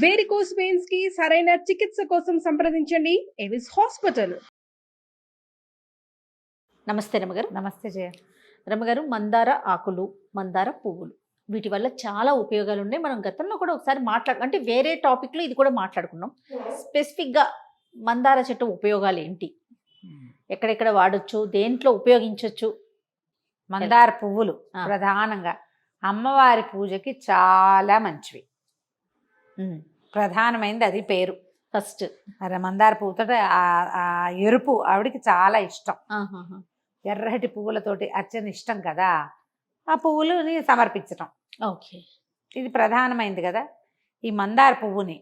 Varicose veins కి సరైన చికిత్స కోసం సంప్రదించండి ఎవిస్ హాస్పిటల్. నమస్తే రమగారు. నమస్తే జయ. రమగారు, మందార ఆకులు, మందార పువ్వులు, వీటి వల్ల చాలా ఉపయోగాలు ఉన్నాయి. మనం గతంలో కూడా ఒకసారి అంటే వేరే టాపిక్లో ఇది కూడా మాట్లాడుకున్నాం. స్పెసిఫిక్గా మందార చెట్టు ఉపయోగాలు ఏంటి, ఎక్కడెక్కడ వాడచ్చు, దేంట్లో ఉపయోగించవచ్చు? మందార పువ్వులు ప్రధానంగా అమ్మవారి పూజకి చాలా మంచివి. ప్రధానమైనది అది పేరు ఫస్ట్. అరే మందార పువ్వుతో ఆ ఎరుపు ఆవిడికి చాలా ఇష్టం. ఎర్రటి పువ్వులతోటి అర్చన ఇష్టం కదా, ఆ పువ్వులని సమర్పించటం. ఓకే, ఇది ప్రధానమైనది కదా. ఈ మందార పువ్వుని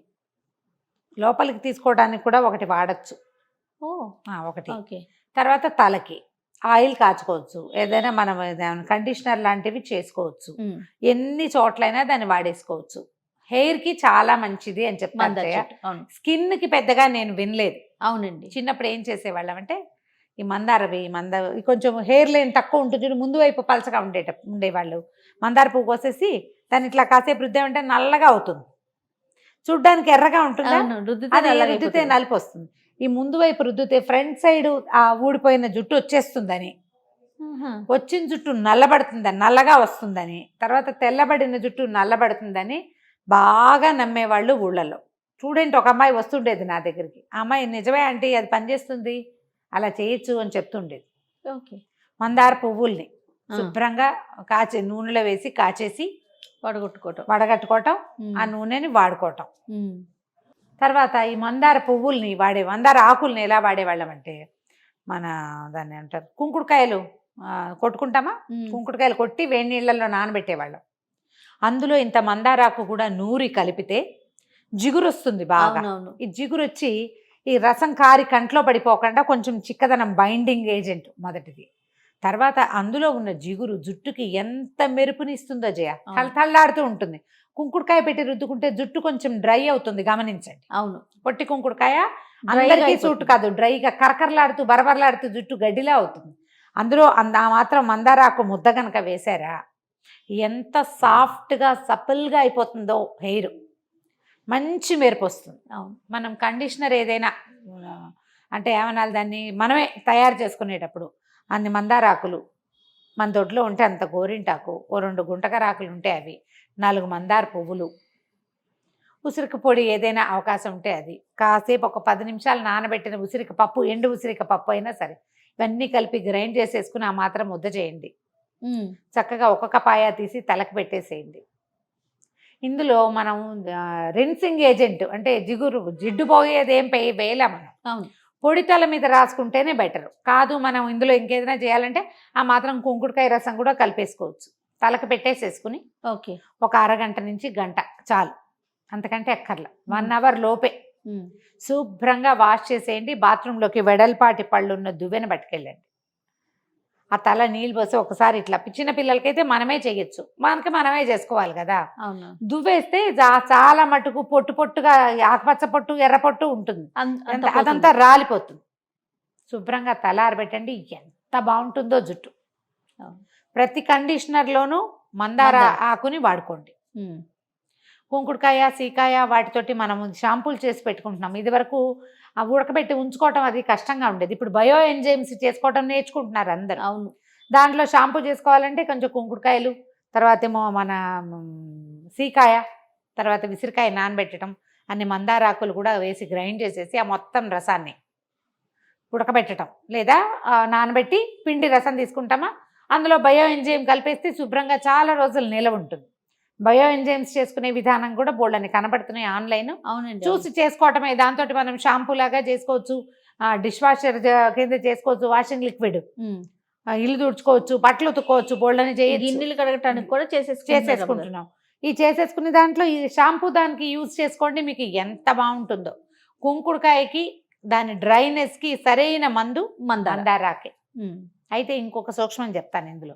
లోపలికి తీసుకోవడానికి కూడా ఒకటి వాడచ్చు. ఒకటి. తర్వాత తలకి ఆయిల్ కాచుకోవచ్చు, ఏదైనా మనం కండిషనర్ లాంటివి చేసుకోవచ్చు. ఎన్ని చోట్లైనా దాన్ని వాడేసుకోవచ్చు. హెయిర్ కి చాలా మంచిది అని చెప్తాను. స్కిన్ కి పెద్దగా నేను వినలేదు. అవునండి. చిన్నప్పుడు ఏం చేసేవాళ్ళం అంటే ఈ కొంచెం హెయిర్ లైన్ తక్కువ ఉంటుంది, ముందు వైపు పలచగా ఉండేవాళ్ళు. మందార పువ్వు కోసేసి దాన్ని ఇట్లా కాసేపు రుద్దామంటే నల్లగా అవుతుంది. చూడ్డానికి ఎర్రగా ఉంటుందా, రుద్దితే నలుపు వస్తుంది. ఈ ముందు వైపు రుద్దితే ఫ్రంట్ సైడ్ ఆ ఊడిపోయిన జుట్టు వచ్చేస్తుందని, వచ్చిన జుట్టు నల్లగా వస్తుందని, తర్వాత తెల్లబడిన జుట్టు నల్లబడుతుందని బాగా నమ్మేవాళ్ళు ఊళ్ళల్లో. స్టూడెంట్ ఒక అమ్మాయి వస్తుండేది నా దగ్గరికి. ఆ అమ్మాయి నిజమే అంటే అది పనిచేస్తుంది, అలా చేయొచ్చు అని చెప్తుండేది. ఓకే. మందార పువ్వుల్ని శుభ్రంగా నూనెలో వేసి కాచేసి వడగట్టుకోవటం, ఆ నూనెని వాడుకోవటం. తర్వాత ఈ మందార పువ్వుల్ని మందార ఆకుల్ని ఎలా వాడేవాళ్ళం అంటే, దాన్ని అంటారు కుంకుడుకాయలు కొట్టుకుంటామా, కుంకుడుకాయలు కొట్టి వేడి నీళ్ళల్లో నానబెట్టేవాళ్ళం. అందులో ఇంత మందారాకు కూడా నూరి కలిపితే జిగురు వస్తుంది బాగా. ఈ జిగురు వచ్చి ఈ రసం కారి కంట్లో పడిపోకుండా కొంచెం చిక్కదనం బైండింగ్ ఏజెంట్ మొదటిది. తర్వాత అందులో ఉన్న జిగురు జుట్టుకి ఎంత మెరుపునిస్తుందో జయ, తల్లాడుతూ ఉంటుంది. కుంకుడుకాయ పెట్టి రుద్దుకుంటే జుట్టు కొంచెం డ్రై అవుతుంది, గమనించండి. అవును, పొట్టి కుంకుడుకాయ అందరికీ సూట్ కాదు, డ్రైగా కరకరలాడుతూ బరబరలాడుతూ జుట్టు గడ్డిలా అవుతుంది. అందులో మాత్రం మందారాకు ముద్ద కనుక వేశారా ఎంత సాఫ్ట్గా సపల్గా అయిపోతుందో హెయిర్, మంచి మెరుపు వస్తుంది. మనం కండిషనర్ ఏదైనా అంటే ఏమనాలి, దాన్ని మనమే తయారు చేసుకునేటప్పుడు అన్ని మందారాకులు మన దొడ్లో ఉంటే అంత గోరింటాకు, 2 గుంటకరాకులు ఉంటే అవి, 4 మందార పువ్వులు, ఉసిరిక పొడి ఏదైనా అవకాశం ఉంటే అది, కాసేపు ఒక 10 నిమిషాలు నానబెట్టిన ఉసిరిక పప్పు, ఎండు ఉసిరిక పప్పు అయినా సరే, ఇవన్నీ కలిపి గ్రైండ్ చేసేసుకుని ఆ మాత్రం ముద్ద చేయండి. చక్కగా ఒక్కొక్క పాయ తీసి తలకు పెట్టేసేయండి. ఇందులో మనం రిన్సింగ్ ఏజెంట్ అంటే జిడ్డు పోయేది ఏం వేయలే మనం, పొడి తల మీద రాసుకుంటేనే బెటర్. కాదు మనం ఇందులో ఇంకేదైనా చేయాలంటే ఆ మాత్రం కుంకుడుకాయ రసం కూడా కలిపేసుకోవచ్చు. తలకు పెట్టేసేసుకుని ఒక అరగంట నుంచి గంట చాలు, అంతకంటే ఎక్కర్లా. 1 అవర్ లోపే శుభ్రంగా వాష్ చేసేయండి. బాత్రూంలోకి వెడల్పాటి పళ్ళున్న దువ్వెన పట్టుకెళ్ళండి. ఆ తల నీళ్ళు పోసి ఒకసారి ఇట్లా, చిన్న పిల్లలకైతే మనమే చేయొచ్చు, మనమే చేసుకోవాలి కదా. దువ్వేస్తే చాలా మటుకు పొట్టుగా ఆకుపచ్చ పొట్టు ఎర్ర పొట్టు ఉంటుంది, అదంతా రాలిపోతుంది. శుభ్రంగా తల ఆరబెట్టండి, ఎంత బాగుంటుందో జుట్టు. ప్రతి కండిషనర్లోనూ మందార ఆకుని వాడుకోండి. కుంకుడుకాయ, సీకాయ వాటితోటి మనం షాంపూలు చేసి పెట్టుకుంటున్నాం. ఇది వరకు ఆ ఉడకబెట్టి ఉంచుకోవటం అది కష్టంగా ఉండేది. ఇప్పుడు బయో ఎంజైమ్స్ చేసుకోవటం నేర్చుకుంటున్నారు అందరు. అవును. దాంట్లో షాంపూ చేసుకోవాలంటే కొంచెం కుంకుడుకాయలు, తర్వాత ఏమో మన సీకాయ, తర్వాత విసిరికాయ నానబెట్టడం, అన్ని మందారాకులు కూడా వేసి గ్రైండ్ చేసేసి ఆ మొత్తం రసాన్ని ఉడకబెట్టడం, లేదా నానబెట్టి పిండి రసం తీసుకుంటామా, అందులో బయో ఎంజైమ్ కలిపేస్తే శుభ్రంగా చాలా రోజులు నిలవ ఉంటుంది. బయో ఎంజైమ్స్ చేసుకునే విధానం కూడా బోల్డని కనబడుతున్నాయి ఆన్లైన్. చూసి చేసుకోవటమే. దాంతో మనం షాంపూ లాగా చేసుకోవచ్చు, డిష్ వాషర్ కింద చేసుకోవచ్చు, వాషింగ్ లిక్విడ్, ఇల్లు తుడుచుకోవచ్చు, బట్టలు ఉతుక్కోవచ్చు, బోల్డని గిన్నెలు కడగటానికి కూడా చేసేసుకుంటున్నాం. ఈ చేసేసుకునే దాంట్లో ఈ షాంపూ దానికి యూజ్ చేసుకోండి, మీకు ఎంత బాగుంటుందో. కుంకుడుకాయకి దాని డ్రైనెస్కి సరైన మందు మందారాకే. అయితే ఇంకొక సూక్ష్మం చెప్తాను ఇందులో,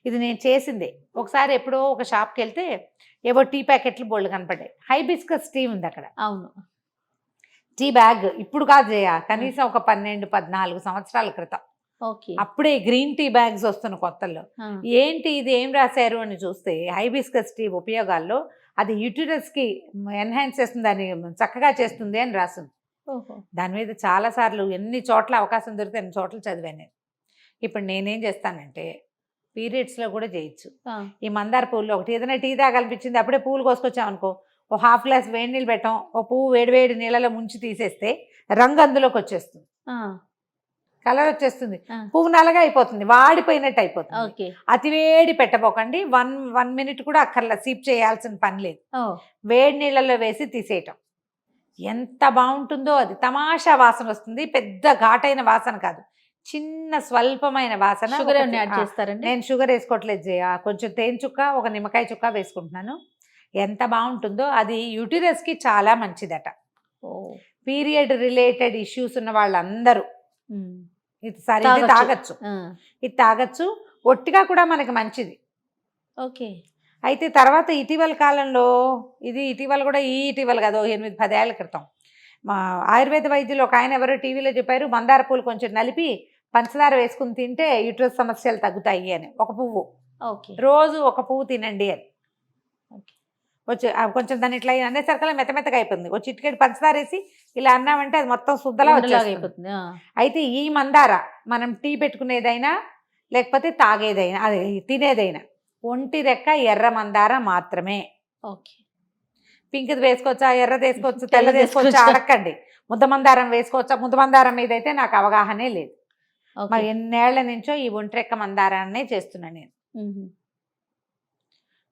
ఇది నేను చేసిందే. ఒకసారి ఎప్పుడో ఒక షాప్కి వెళ్తే ఏవో టీ ప్యాకెట్లు బోల్డ్ కనపడ్డాయి. హైబిస్కస్ టీ ఉంది అక్కడ. అవును. టీ బ్యాగ్ ఇప్పుడు కాదు జయ, కనీసం ఒక 12-14 సంవత్సరాల క్రితం. అప్పుడే గ్రీన్ టీ బ్యాగ్స్ వస్తున్న కొత్తల్లో. ఏంటి ఇది ఏం రాశారు అని చూస్తే హైబిస్కస్ టీ ఉపయోగాల్లో అది యూటిరస్కి ఎన్హాన్స్ చేస్తుంది, దాన్ని చక్కగా చేస్తుంది అని రాస్తుంది. ఓహో. దాని మీద చాలాసార్లు ఎన్ని చోట్ల అవకాశం దొరికితే అన్ని చోట్ల చదివాను నేను. ఇప్పుడు నేనేం చేస్తానంటే పీరియడ్స్లో కూడా చేయొచ్చు. ఈ మందార పువ్వులు ఒకటి ఏదైనా టీ తాగాలనిపించింది, అప్పుడే పువ్వులు కోసుకొచ్చామనుకో, ఓ హాఫ్ గ్లాస్ వేడి నీళ్ళు పెట్టాం, ఓ పువ్వు వేడి నీళ్ళలో ముంచి తీసేస్తే రంగు అందులోకి వచ్చేస్తుంది, కలర్ వచ్చేస్తుంది, పువ్వు నల్లగా అయిపోతుంది, వాడిపోయినట్టు అయిపోతుంది. ఓకే. అతి వేడి పెట్టబోకండి, 1 minute కూడా అక్కర్లా, సీప్ చేయాల్సిన పని లేదు. వేడి నీళ్ళలో వేసి తీసేయటం ఎంత బాగుంటుందో. అది తమాషా వాసన వస్తుంది, పెద్ద ఘాటైన వాసన కాదు, చిన్న స్వల్పమైన వాసన. షుగర్ యాడ్ చేస్తారండి? నేను షుగర్ వేసుకోవట్లేదు జయ, కొంచెం తేనె చుక్క, ఒక నిమ్మకాయ చుక్క వేసుకుంటున్నాను. ఎంత బాగుంటుందో. అది యూటిరస్కి చాలా మంచిదట. పీరియడ్ రిలేటెడ్ ఇష్యూస్ ఉన్న వాళ్ళందరూ ఇది సరే ఇది తాగొచ్చు, ఇది తాగొచ్చు. ఒట్టిగా కూడా మనకి మంచిది. ఓకే. అయితే తర్వాత ఇటీవల కాలంలో, ఇటీవల కూడా ఇటీవల కాదు, 8-10 ఏళ్ల క్రితం మా ఆయుర్వేద వైద్యులు ఒక ఆయన ఎవరో టీవీలో చెప్పారు, మందార పూలు కొంచెం నలిపి పంచదార వేసుకుని తింటే యూట్రస్ సమస్యలు తగ్గుతాయి అని. ఒక పువ్వు, రోజు ఒక పువ్వు తినండి అని వచ్చి కొంచెం దాన్ని ఇట్లా అనేసరికల్లా మెత్తగా అయిపోతుంది. ఒక చిటికెడు పంచదార వేసి ఇలా అన్నామంటే అది మొత్తం శుద్ధలా వచ్చేస్తుంది. అయితే ఈ మందార మనం టీ పెట్టుకునేదైనా లేకపోతే తాగేదైనా అది తినేదైనా ఒంటి రెక్క ఎర్ర మందార మాత్రమే. ఓకే. పింక్ది వేసుకోవచ్చా, ఎర్రది వేసుకోవచ్చు, తెల్లది వేసుకోవచ్చా అడగండి. ముద్దమందారం వేసుకోవచ్చా? ముద్దమందారం మీద అయితే నాకు అవగాహనే లేదు. మరి ఎన్నేళ్ల నుంచో ఈ ఒంటిరెక్క మందారాన్నే చేస్తున్నాను నేను.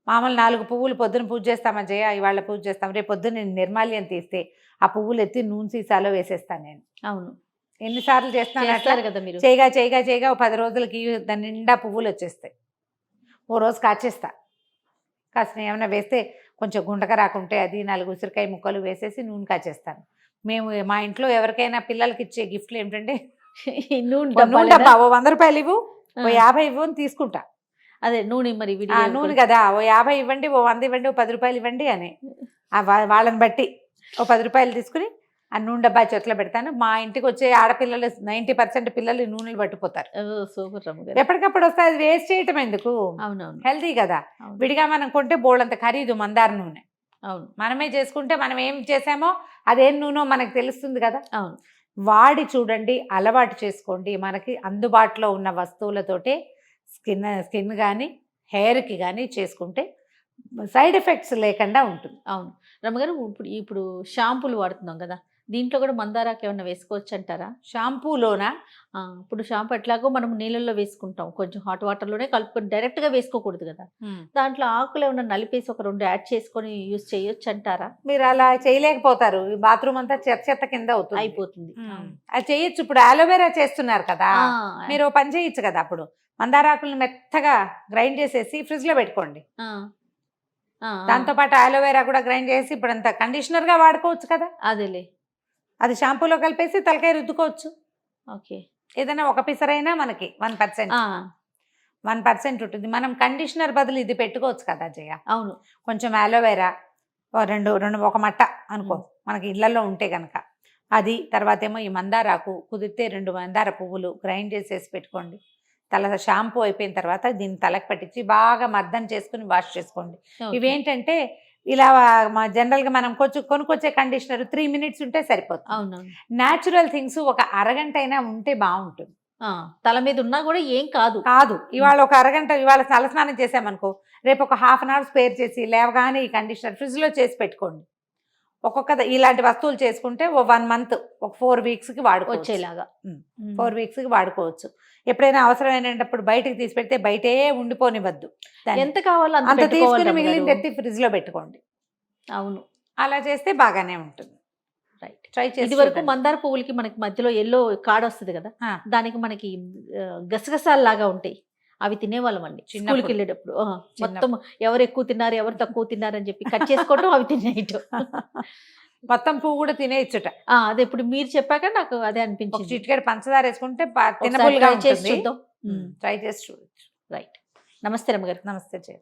మామూలు 4 పువ్వులు పొద్దున పూజ చేస్తామా జయ, ఇవాళ పూజ చేస్తాం, రేపు పొద్దున్న నేను నిర్మాల్యం తీస్తే ఆ పువ్వులు ఎత్తి నూనె సీసాలో వేసేస్తాను నేను. అవును. ఎన్నిసార్లు చేస్తాను కదా మీరు. చేయగా 10 రోజులకి దాని నిండా పువ్వులు వచ్చేస్తాయి. ఓ రోజు కాచేస్తా, కాసిన ఏమైనా వేస్తే కొంచెం గుండక రాకుంటే అది 4 ఉసిరికాయ ముక్కలు వేసేసి నూనె కాచేస్తాను. మేము మా ఇంట్లో ఎవరికైనా పిల్లలకి ఇచ్చే గిఫ్ట్లు ఏమిటంటే నూనె డబ్బా, ఓ 100 రూపాయలు ఇవ్వు, ఓ 50 ఇవ్వు అని తీసుకుంటా. అదే నూనె, మరి నూనె కదా, ఓ 50 ఇవ్వండి, ఓ 100 ఇవ్వండి, ఓ 10 రూపాయలు ఇవ్వండి అని వాళ్ళని బట్టి ఓ 10 రూపాయలు తీసుకుని ఆ నూనె డబ్బా చేతిలో పెడతాను. మా ఇంటికి వచ్చే ఆడపిల్లలు 90% పిల్లలు నూనెలు పట్టిపోతారు. ఎప్పటికప్పుడు వస్తాయి, అది వేస్ట్ చేయటం ఎందుకు? అవునవును, హెల్తీ కదా. విడిగా మనం కొంటే బోళ్ళంత ఖరీదు మందార నూనె. అవును. మనమే చేసుకుంటే మనం ఏం చేసామో అదేం నూనె మనకు తెలుస్తుంది కదా. అవును. వాడి చూడండి, అలవాటు చేసుకోండి. మనకి అందుబాటులో ఉన్న వస్తువులతోటే స్కిన్ కానీ హెయిర్కి కానీ చేసుకుంటే సైడ్ ఎఫెక్ట్స్ లేకుండా ఉంటుంది. అవును రమ్మగారు. ఇప్పుడు షాంపూలు వాడుతున్నాం కదా, దీంట్లో కూడా మందారాకు ఏమన్నా వేసుకోవచ్చు అంటారా? షాంపూలోనా? ఇప్పుడు షాంపూ ఎట్లాగో మనం నీళ్ళల్లో వేసుకుంటాం, కొంచెం హాట్ వాటర్లోనే కలుపుకొని డైరెక్ట్గా వేసుకోకూడదు కదా. దాంట్లో ఆకులు ఏమన్నా నలిపేసి ఒక 2 యాడ్ చేసుకొని యూజ్ చేయొచ్చు అంటారా? మీరు అలా చేయలేకపోతారు, ఈ బాత్రూమ్ అంతా చెత్త కింద అయిపోతుంది. అది చేయొచ్చు. ఇప్పుడు అలోవెరా చేస్తున్నారు కదా, మీరు పని చేయొచ్చు కదా. అప్పుడు మందారాకులను మెత్తగా గ్రైండ్ చేసేసి ఫ్రిడ్జ్లో పెట్టుకోండి. దాంతోపాటు అలోవెరా కూడా గ్రైండ్ చేసి ఇప్పుడు అంత కండిషనర్గా వాడుకోవచ్చు కదా. అదేలే, అది షాంపూలో కలిపేసి తలకాయ రుద్దుకోవచ్చు. ఓకే. ఏదైనా ఒక పిసరైనా మనకి 1% ఉంటుంది. మనం కండిషనర్ బదులు ఇది పెట్టుకోవచ్చు కదా జయ. అవును. కొంచెం అలోవెరా ఒక మట్ట అనుకో, మనకి ఇళ్లలో ఉంటే కనుక అది. తర్వాత ఏమో ఈ మందారాకు కుదిరితే 2 మందార పువ్వులు గ్రైండ్ చేసేసి పెట్టుకోండి. తల షాంపూ అయిపోయిన తర్వాత దీన్ని తలకు పట్టించి బాగా మర్దన చేసుకుని వాష్ చేసుకోండి. ఇవేంటంటే ఇలా జనరల్గా మనం కొనుక్కొచ్చే కండిషనర్ 3 minutes ఉంటే సరిపోతుంది. అవును. న్యాచురల్ థింగ్స్ ఒక అరగంట అయినా ఉంటే బాగుంటుంది. తల మీద ఉన్నా కూడా ఏం కాదు. ఇవాళ ఒక అరగంట, ఇవాళ తలస్నానం చేసామనుకో, రేపు ఒక ½ hour స్పేర్ చేసి లేవగానే ఈ కండిషనర్ ఫ్రిడ్జ్లో చేసి పెట్టుకోండి. ఇలాంటి వస్తువులు చేసుకుంటే ఓ 1 month, ఒక 4 weeksకి వాడుకోవచ్చేలాగా. 4 weeksకి వాడుకోవచ్చు. ఎప్పుడైనా అవసరమైనప్పుడు బయటకు తీసి పెడితే బయటే ఉండిపోనివద్దు. ఎంత కావాలో అంత తీసుకుని మిగిలింది ఎత్తి ఫ్రిడ్జ్లో పెట్టుకోండి. అవును, అలా చేస్తే బాగానే ఉంటుంది. రైట్. ట్రై చేసి ఇది వరకు మందార పువ్వులకి మనకి మధ్యలో ఎల్లో కాడ వస్తుంది కదా, దానికి మనకి గసగసాలు లాగా ఉంటాయి, అవి తినేవాళ్ళం అండి స్కూల్కి వెళ్ళేటప్పుడు. మొత్తం ఎవరు ఎక్కువ తిన్నారు ఎవరు తక్కువ తిన్నారు అని చెప్పి కట్ చేసుకోవటం, అవి తినేయటం. మొత్తం పువ్వు కూడా తినేయచ్చుట. అదే ఇప్పుడు మీరు చెప్పాక నాకు అదే అనిపించింది. చిటికెడు పంచదార వేసుకుంటే తినబుల్గా ఉంటుంది. చూద్దాం. ట్రై చేసి చూడొచ్చు. రైట్. నమస్తే రమ్మగారు. నమస్తే జయ.